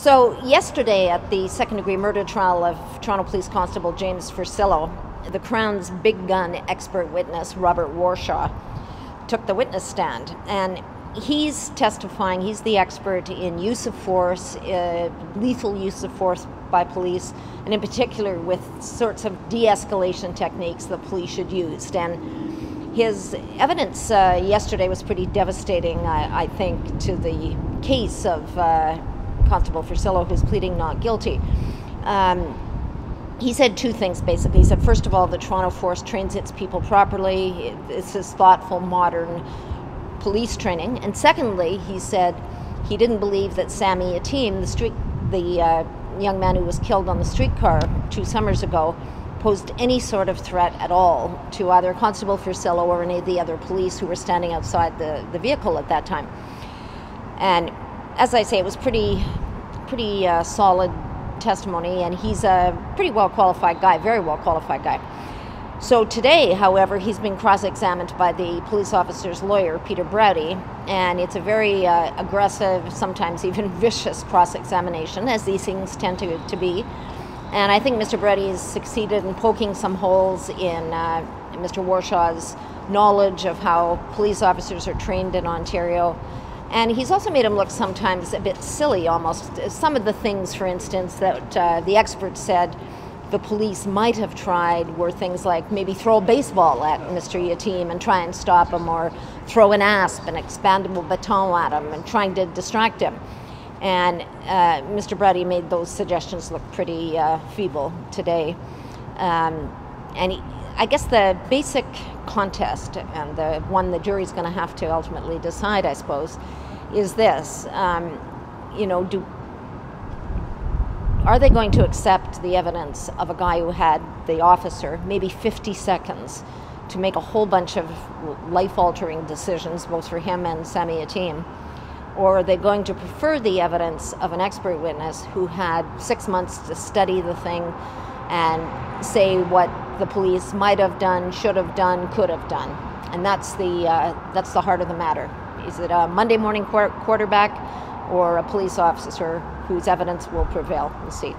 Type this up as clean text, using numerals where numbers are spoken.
So yesterday at the second-degree murder trial of Toronto Police Constable James Forcillo, the Crown's big gun expert witness, Robert Warshaw, took the witness stand. And he's testifying, he's the expert in use of force, lethal use of force by police, and in particular with sorts of de-escalation techniques that police should use. And his evidence yesterday was pretty devastating, I think, to the case of Constable Forcillo, who's pleading not guilty. He said two things, basically. He said, first of all, the Toronto Force trains its people properly. This is thoughtful, modern police training. And secondly, he said he didn't believe that Sammy Ateem, the young man who was killed on the streetcar 2 summers ago, posed any sort of threat at all to either Constable Forcillo or any of the other police who were standing outside the vehicle at that time. And as I say, it was pretty solid testimony, and he's a pretty well-qualified guy, very well-qualified guy. So today, however, he's been cross-examined by the police officer's lawyer, Peter Browdy, and it's a very aggressive, sometimes even vicious cross-examination, as these things tend to be. And I think Mr. Browdy has succeeded in poking some holes in Mr. Warshaw's knowledge of how police officers are trained in Ontario. And he's also made him look sometimes a bit silly, almost. Some of the things, for instance, that the experts said the police might have tried were things like maybe throw a baseball at Mr. Ateem and try and stop him, or throw an asp, an expandable baton at him, and trying to distract him. And Mr. Brady made those suggestions look pretty feeble today. I guess the basic contest, and the one the jury's going to have to ultimately decide, I suppose, is this. Are they going to accept the evidence of a guy who had the officer maybe 50 seconds to make a whole bunch of life-altering decisions, both for him and Sammy Ateem? Or are they going to prefer the evidence of an expert witness who had 6 months to study the thing and say what the police might have done, should have done, could have done? And that's the heart of the matter. Is it a Monday morning quarterback or a police officer whose evidence will prevail? We'll see.